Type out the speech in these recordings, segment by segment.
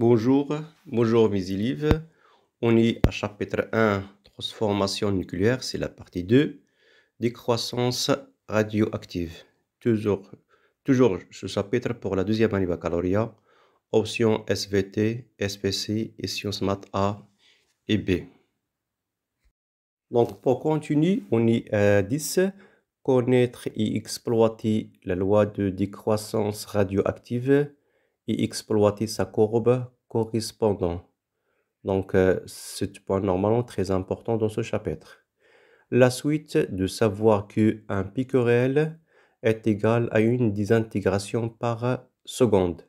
Bonjour mes élèves. On est à chapitre 1, transformation nucléaire, c'est la partie 2, décroissance radioactive. Toujours ce chapitre pour la deuxième année baccalauréat, option SVT, SPC et sciences maths A et B. Donc pour continuer, on est à 10, connaître et exploiter la loi de décroissance radioactive et exploiter sa courbe correspondante. Donc, c'est un point normalement très important dans ce chapitre. La suite de savoir qu'un picoriel est égal à une désintégration par seconde.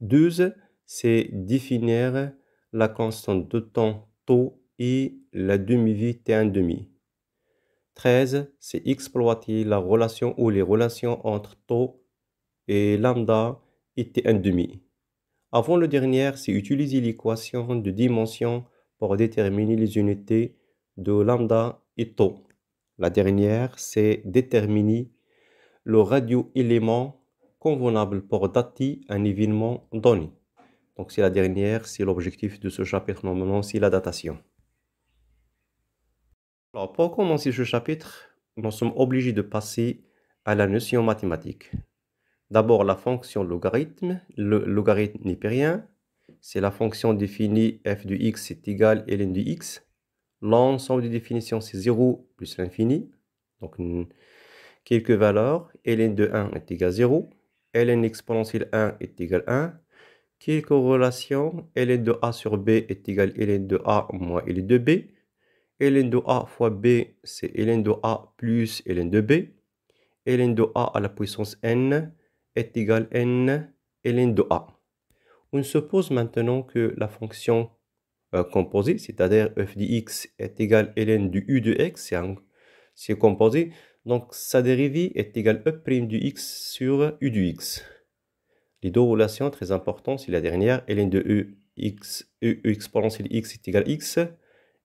12, c'est définir la constante de temps tau et la demi-vie T1,5. 13, c'est exploiter la relation ou les relations entre tau et lambda et T1,5. Avant le dernier, c'est utiliser l'équation de dimension pour déterminer les unités de lambda et tau. La dernière, c'est déterminer le radioélément convenable pour dater un événement donné. Donc c'est la dernière, c'est l'objectif de ce chapitre, normalement, c'est la datation. Alors pour commencer ce chapitre, nous sommes obligés de passer à la notion mathématique. D'abord, la fonction logarithme. Le logarithme n'est plus rien. C'est la fonction définie f de x est égal à ln de x. L'ensemble des définitions, c'est 0 plus l'infini. Donc, quelques valeurs. ln de 1 est égal à 0. ln exponentielle 1 est égal à 1. Quelques relations. ln de a sur b est égal à ln de a moins ln de b. ln de a fois b, c'est ln de a plus ln de b. ln de a à la puissance n est égal à n ln de a. On suppose maintenant que la fonction composée, c'est-à-dire f de x est égal à ln de u de x, c'est composé, donc sa dérivée est égale e' de x sur u de x. Les deux relations très importantes, c'est la dernière, ln de e exponentielle x est égal à x,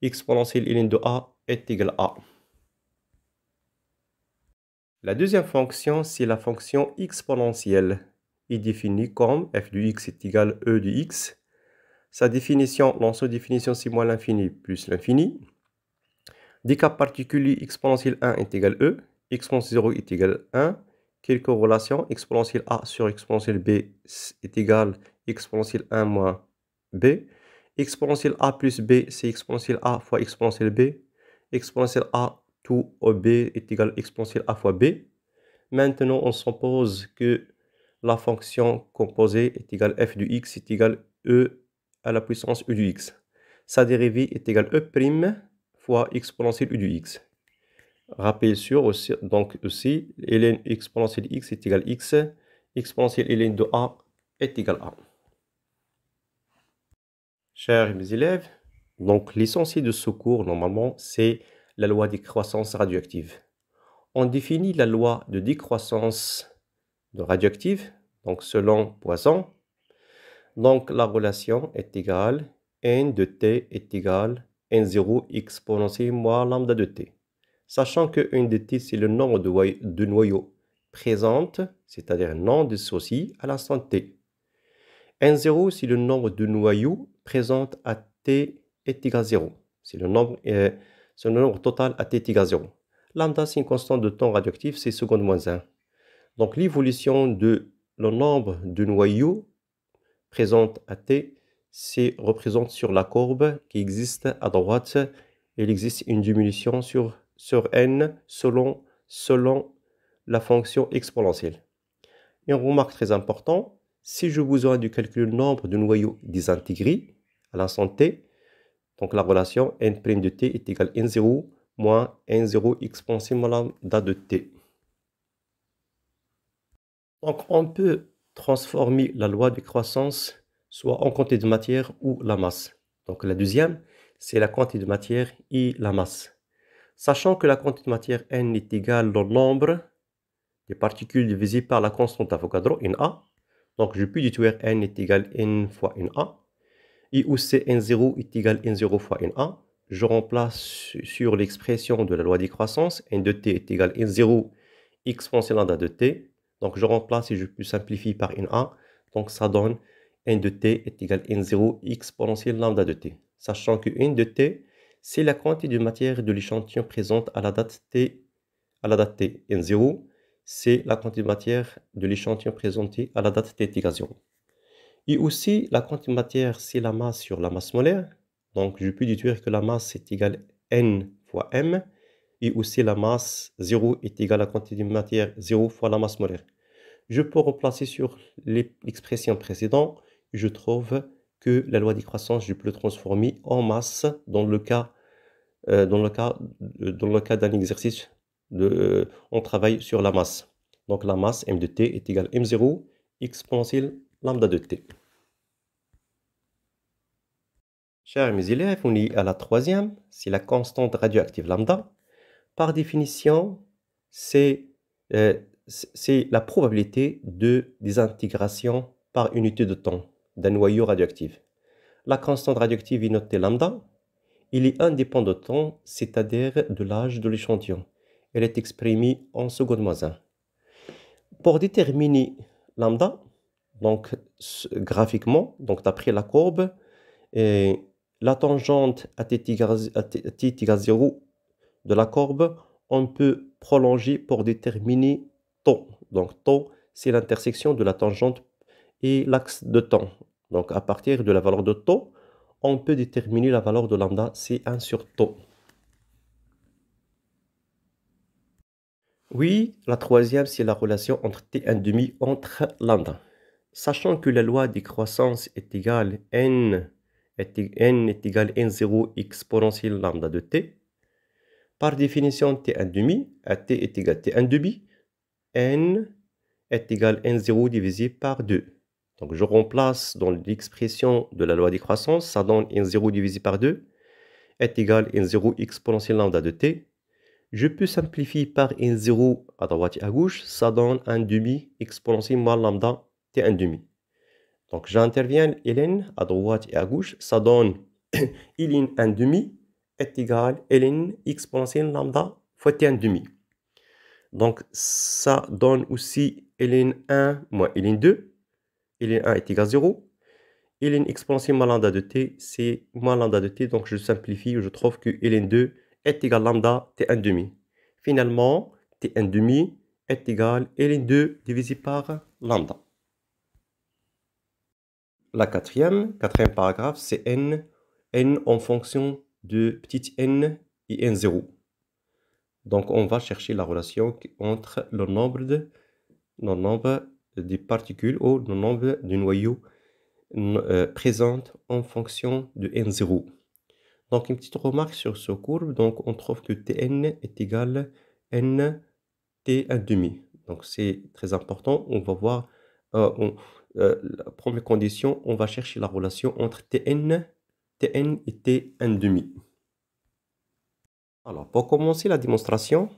exponentielle ln de a est égal à a. La deuxième fonction, c'est la fonction exponentielle. Il est définie comme f de x est égal à e de x. Sa définition, l'ancienne définition, c'est moins l'infini plus l'infini. Des cas particuliers, exponentielle 1 est égal à e, exponentielle 0 est égal à 1. Quelques relations, exponentielle a sur exponentielle b est égal à exponentielle 1 moins b. Exponentielle a plus b, c'est exponentielle a fois exponentielle b. Exponentielle a tout b est égal à exponentielle a fois b. Maintenant, on suppose que la fonction composée est égale à f de x est égal à e à la puissance e de x. Sa dérivée est égale à e' fois exponentielle e de x. Rappel sûr aussi, donc aussi, ln exponentielle x est égal à x, exponentielle ln de a est égal à 1. Chers mes élèves, donc l'essentiel de ce cours, normalement, c'est la loi des croissances radioactives. On définit la loi de décroissance radioactive, donc selon Poisson. Donc la relation est égale n de t est égal à n0 exponentielle moins lambda de t. Sachant que n de t, c'est le nombre de noyaux présents, c'est-à-dire non dissociés à l'instant t. n0, c'est le nombre de noyaux présents à t est égal à 0. C'est le nombre total à t est égal à 0. Lambda, c'est une constante de temps radioactif, c'est seconde moins 1. Donc l'évolution de le nombre de noyaux présents à t, c'est représente sur la courbe qui existe à droite. Il existe une diminution sur n selon la fonction exponentielle. Et une remarque très importante, si je vous besoin de calculer le nombre de noyaux désintégrés à l'instant t, donc la relation n' de t est égale à n0 moins n0 exponentielle lambda de t. Donc on peut transformer la loi de croissance soit en quantité de matière ou la masse. Donc la deuxième, c'est la quantité de matière et la masse. Sachant que la quantité de matière n est égale au nombre des particules divisé par la constante d'Avogadro, Na. Donc je peux déduire n est égal à n fois Na. Et où c'est n0 est égal à n0 fois Na. Je remplace sur l'expression de la loi des croissances, n de t est égal à n0 exponentielle lambda de t. Donc je remplace et je peux simplifier par Na. Donc ça donne n de t est égal à n0 exponentielle lambda de t. Sachant que n de t, c'est la quantité de matière de l'échantillon présente à la date t. N0, c'est la quantité de matière de l'échantillon présenté à la date t égale 0. Et aussi, la quantité de matière, c'est la masse sur la masse molaire. Donc, je peux déduire que la masse est égale à n fois m. Et aussi, la masse 0 est égale à la quantité de matière 0 fois la masse molaire. Je peux remplacer sur l'expression précédente. Je trouve que la loi de croissance, je peux le transformer en masse dans le cas d'un exercice. On travaille sur la masse. Donc, la masse m de t est égale à m0 exponentielle lambda de t. Chers mes élèves, on est à la troisième, c'est la constante radioactive lambda. Par définition, c'est la probabilité de désintégration par unité de temps d'un noyau radioactif. La constante radioactive est notée lambda. Il est indépendant de temps, c'est-à-dire de l'âge de l'échantillon. Elle est exprimée en seconde moins 1. Pour déterminer lambda, donc graphiquement, donc d'après la courbe, la tangente à t égale 0 de la courbe, on peut prolonger pour déterminer tau. Donc tau, c'est l'intersection de la tangente et l'axe de temps. Donc à partir de la valeur de tau, on peut déterminer la valeur de lambda, c'est 1 sur tau. Oui, la troisième, c'est la relation entre t1,5 entre lambda. Sachant que la loi des croissances est égale n est égal à n0 exponentielle lambda de t, par définition t1,5 à t est égal à t1,5, n est égal à n0 divisé par 2. Donc je remplace dans l'expression de la loi des croissances, ça donne n0 divisé par 2 est égal à n0 exponentielle lambda de t. Je peux simplifier par n0 à droite et à gauche, ça donne 1,5 exponentielle moins lambda t1,5. Donc j'interviens ln à droite et à gauche, ça donne ln 1,5 est égal à ln exponentielle lambda fois t1,5. Donc ça donne aussi ln 1 moins ln 2. ln 1 est égal à 0. ln exponentielle moins lambda de t, c'est moins lambda de t. Donc je simplifie, je trouve que ln 2 est égal à lambda t1,5. Finalement, t1,5 est égal à ln 2 divisé par lambda. La quatrième paragraphe, c'est n en fonction de petit n et n0. Donc, on va chercher la relation entre le nombre des particules ou le nombre de noyaux présentes en fonction de n0. Donc, une petite remarque sur ce courbe. Donc, on trouve que Tn est égal à n t1,5. Donc, c'est très important. On va voir... la première condition, on va chercher la relation entre Tn et T1,5. Alors, pour commencer la démonstration,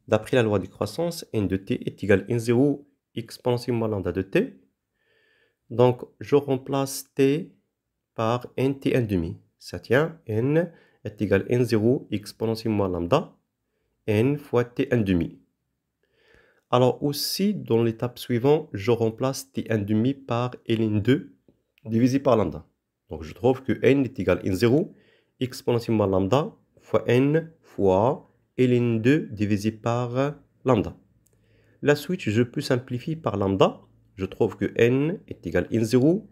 d'après la loi de croissance, n de t est égal à n0 exponentielle moins lambda de t. Donc, je remplace t par n t1,5. Ça tient, n est égal à n0 exponentielle moins lambda, n fois t1,5. Alors aussi, dans l'étape suivante, je remplace t1,5 par ln2 divisé par lambda. Donc je trouve que n est égal à n0 exponentielle moins lambda fois n fois ln2 divisé par lambda. La suite, je peux simplifier par lambda. Je trouve que n est égal à n0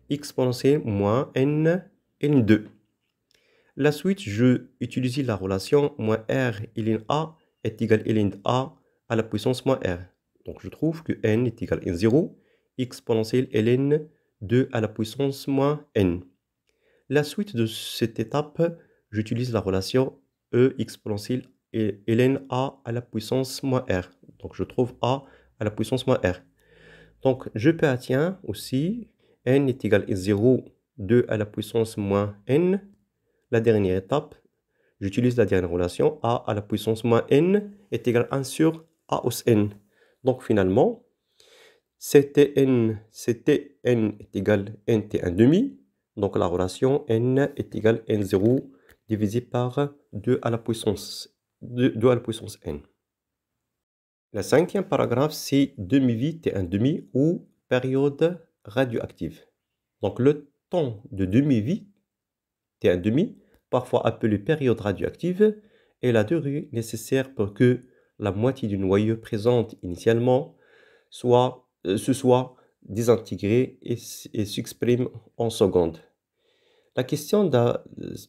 exponentielle moins n ln2. La suite, je utilise la relation moins r ln a est égal à ln a à la puissance moins r. Donc je trouve que n est égal à n0 exponentielle ln 2 à la puissance moins n. La suite de cette étape, j'utilise la relation e exponentielle ln a à la puissance moins r. Donc je trouve a à la puissance moins r. Donc je peux atteindre aussi n est égal à 0, 2 à la puissance moins n. La dernière étape, j'utilise la dernière relation a à la puissance moins n est égal à 1 sur a os n. Donc finalement, Ctn est égal à nt1,5. Donc la relation n est égale à n0 divisé par 2 à la puissance n. Le cinquième paragraphe, c'est demi-vie T1,5 ou période radioactive. Donc le temps de demi-vie, T1 demi, parfois appelé période radioactive, est la durée nécessaire pour que la moitié du noyau présente initialement se soit désintégrée et s'exprime en secondes. La question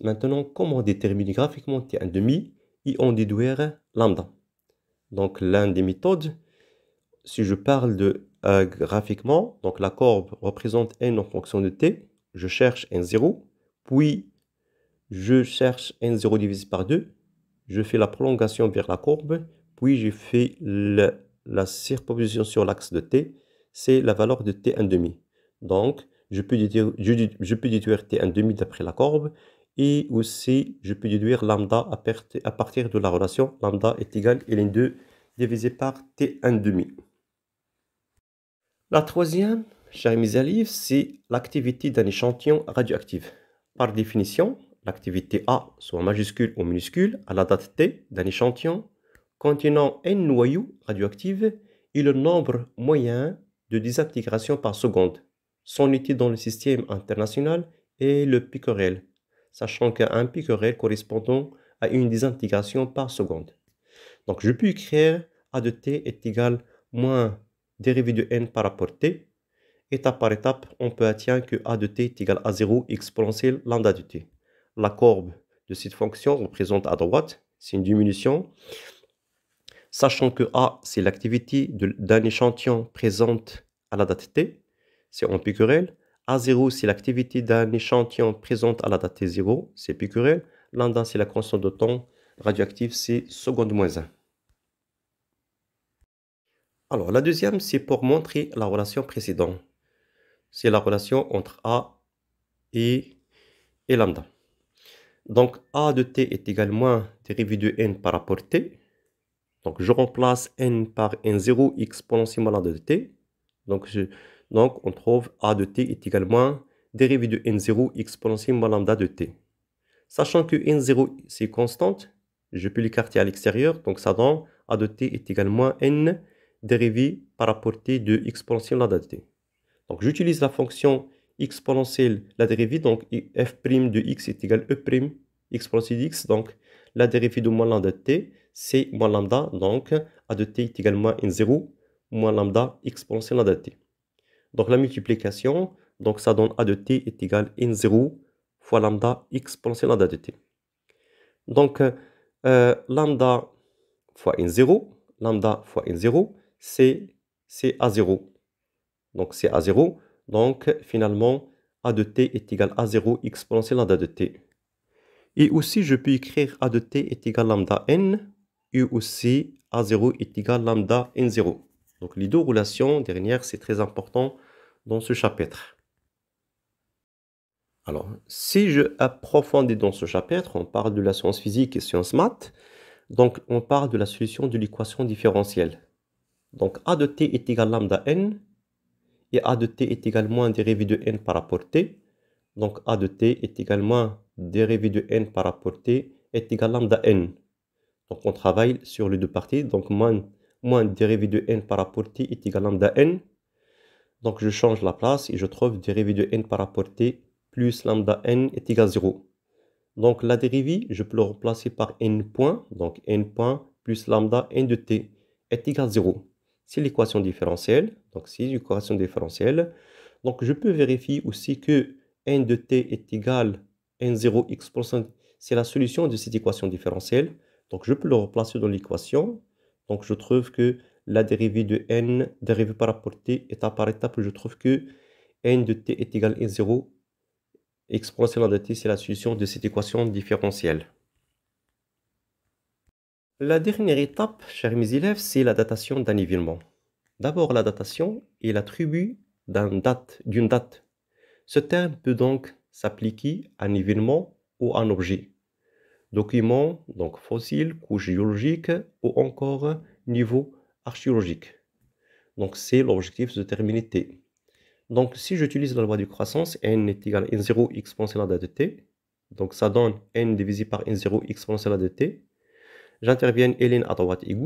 maintenant comment déterminer graphiquement T1 demi et en déduire lambda. Donc l'une des méthodes, si je parle de graphiquement, donc la courbe représente n en fonction de t, je cherche n0, puis je cherche n0 divisé par 2, je fais la prolongation vers la courbe, puis je fais la superposition sur l'axe de t, c'est la valeur de t1 demi. Donc, je peux déduire t1 demi d'après la courbe, et aussi je peux déduire lambda à partir de la relation lambda est égal à ln2 divisé par t1 demi. La troisième, chers mes élèves, c'est l'activité d'un échantillon radioactif. Par définition, l'activité A, soit majuscule ou minuscule, à la date T d'un échantillon contenant n noyaux radioactifs et le nombre moyen de désintégration par seconde. Son unité dans le système international est le picorel, sachant qu'un picorel correspondant à une désintégration par seconde. Donc, je peux écrire A de T est égal moins dérivée de n par rapport à t. Étape par étape, on peut atteindre que A de t est égal à 0 exponentielle lambda de t. La courbe de cette fonction représente à droite, c'est une diminution. Sachant que A, c'est l'activité d'un échantillon présente à la date t, c'est en picorel. A0, c'est l'activité d'un échantillon présente à la date t0, c'est picorel. Lambda, c'est la constante de temps radioactive, c'est seconde moins 1. Alors, la deuxième, c'est pour montrer la relation précédente. C'est la relation entre A et lambda. Donc, A de t est égal à moins dérivée de n par rapport à t. Donc, je remplace n par n0 exponentielle lambda de t. Donc, on trouve A de t est égal à moins dérivée de n0 exponentielle lambda de t. Sachant que n0, c'est constante, je peux l'écarter à l'extérieur. Donc, ça donne A de t est égal à moins n dérivée par rapport à t de exponentielle lambda de t. Donc, j'utilise la fonction exponentielle, la dérivée, donc f' de x est égal à e' exponentielle de x. Donc, la dérivée de moins lambda de t, c'est moins lambda, donc a de t est égal à moins n0, moins lambda exponentielle lambda de t. Donc, la multiplication, donc ça donne a de t est égal à n0 fois lambda exponentielle lambda de t. Donc, lambda fois n0, c'est a0. Donc, c'est A0. Donc, finalement, A de t est égal à 0 exponentielle lambda de t. Et aussi, je peux écrire A de t est égal à lambda n. Et aussi, A0 est égal à lambda n0. Donc, les deux relations dernières, c'est très important dans ce chapitre. Alors, si je approfondis dans ce chapitre, on parle de la science physique et sciences maths. Donc, on parle de la solution de l'équation différentielle. Donc, A de t est égal à lambda n. Et A de t est égal à moins dérivée de n par rapport à t. Donc, A de t est égal à moins dérivée de n par rapport à t est égal à lambda n. Donc, on travaille sur les deux parties. Donc, moins dérivée de n par rapport à t est égal à lambda n. Donc, je change la place et je trouve dérivée de n par rapport à t plus lambda n est égal à 0. Donc, la dérivée, je peux le remplacer par n point. Donc, n point plus lambda n de t est égal à 0. C'est l'équation différentielle. Donc, c'est l'équation différentielle. Donc, je peux vérifier aussi que n de t est égal à n0 exponentielle. C'est la solution de cette équation différentielle. Donc, je peux le remplacer dans l'équation. Donc, je trouve que la dérivée de n, dérivée par rapport à t, étape par étape, je trouve que n de t est égal à n0 exponentielle de t, c'est la solution de cette équation différentielle. La dernière étape, chers mes élèves, c'est la datation d'un événement. D'abord, la datation est l'attribut d'une date. Ce terme peut donc s'appliquer à un événement ou à un objet. Document, donc fossile, couche géologique ou encore niveau archéologique. Donc, c'est l'objectif de déterminer t. Donc, si j'utilise la loi de croissance, n est égal à n0 exponentielle de t. Donc, ça donne n divisé par n0 exponentielle de t. J'interviens ln à droite et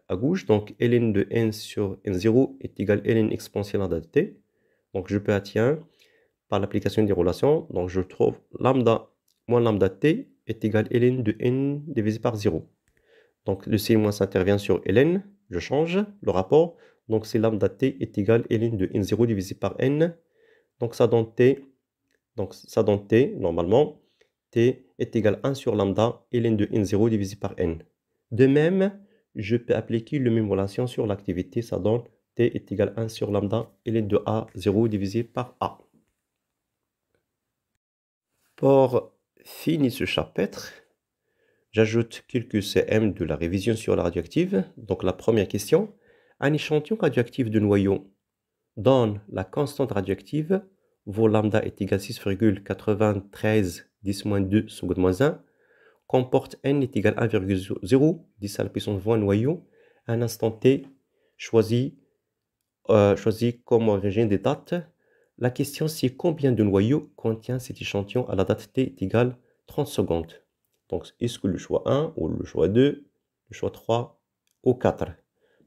à gauche. Donc, ln de n sur n0 est égal à ln exponentielle de t. Donc, je peux atteindre par l'application des relations. Donc, je trouve lambda moins lambda t est égal à ln de n divisé par 0. Donc, le signe moins s'intervient sur ln. Je change le rapport. Donc, c'est lambda t est égal à ln de n0 divisé par n. Donc, ça donne t. Donc, ça donne t, normalement, t est égal à 1 sur lambda ln de n0 divisé par n. De même, je peux appliquer la même relation sur l'activité. Ça donne t est égal à 1 sur lambda ln de a0 divisé par a. Pour finir ce chapitre, j'ajoute quelques CM de la révision sur la radioactive. Donc la première question, un échantillon radioactif de noyau donne la constante radioactive, vaut lambda est égal à 6,93 10-2 secondes moins 1, comporte n est égal à 1,0 10 à la puissance 20 noyau, à un instant t choisi comme origine des dates. La question c'est combien de noyaux contient cet échantillon à la date t est égale 30 secondes. Donc est-ce que le choix 1 ou le choix 2, le choix 3 ou 4.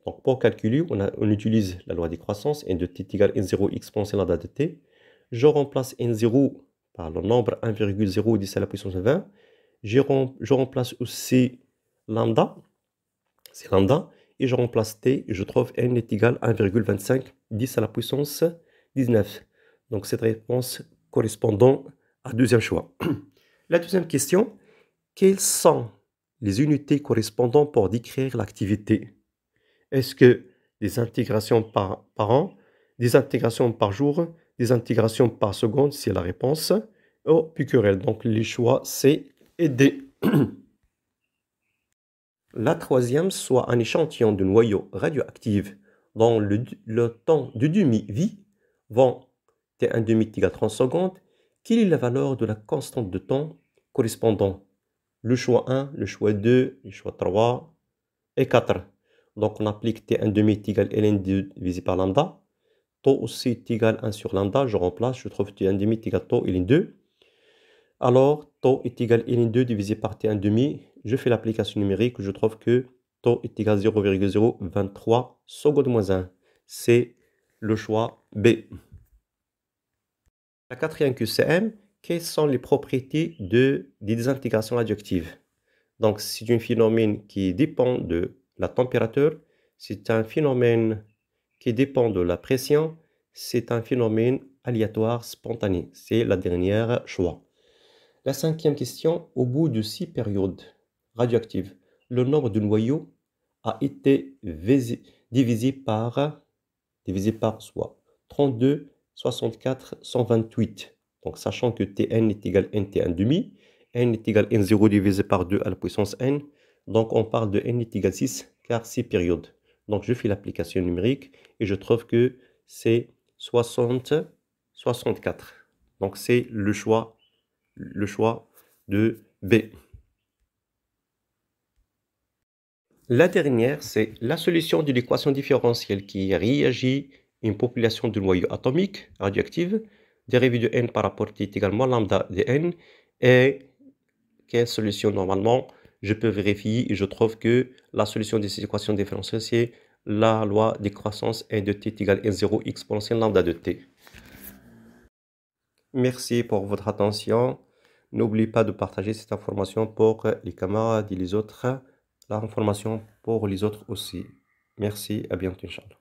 Donc pour calculer, on utilise la loi des croissances, n de t est égal à n0 exponentielle à la date de t. Je remplace n0 par le nombre 1,0 10 à la puissance 20. Je remplace aussi lambda, c'est lambda, et je remplace t, et je trouve n est égal à 1,25 10 à la puissance 19. Donc cette réponse correspondant à deuxième choix. La deuxième question, quelles sont les unités correspondantes pour décrire l'activité? Est-ce que des intégrations par an, des intégrations par jour, des intégrations par seconde, c'est la réponse, ou picurel. Donc les choix C et D. La troisième, soit un échantillon de noyau radioactif dont le temps de demi-vie vont t1 demi égale 30 secondes. Quelle est la valeur de la constante de temps correspondant? Le choix 1, le choix 2, le choix 3 et 4. Donc on applique t1 demi égale ln divisé par lambda. Tau aussi est égal à 1 sur lambda, je remplace, je trouve t1 demi égale tau ln 2. Alors tau est égal à ln 2 divisé par t1 demi. Je fais l'application numérique, je trouve que tau est égal à 0,023 secondes moins 1. C'est le choix B. La quatrième QCM, quelles sont les propriétés des désintégrations radioactives? Donc, c'est un phénomène qui dépend de la température, c'est un phénomène qui dépend de la pression, c'est un phénomène aléatoire spontané. C'est la dernière choix. La cinquième question, au bout de 6 périodes radioactives, le nombre de noyaux a été divisé par soit 32, 64, 128. Donc, sachant que Tn est égal à Nt1 demi, n est égal à n0 divisé par 2 à la puissance n. Donc, on parle de n est égal à 6, car 6 périodes. Donc, je fais l'application numérique et je trouve que c'est 60, 64. Donc, c'est le choix de B. La dernière, c'est la solution de l'équation différentielle qui réagit une population de noyaux atomiques radioactifs, dérivée de n par rapport t est également lambda de n. Et quelle solution normalement je peux vérifier et je trouve que la solution de cette équation différentielle, c'est la loi des croissances n de t est égal à n0 exponentielle lambda de t. Merci pour votre attention. N'oubliez pas de partager cette information pour les camarades et les autres. L'information pour les autres aussi. Merci, à bientôt, Inch'Allah.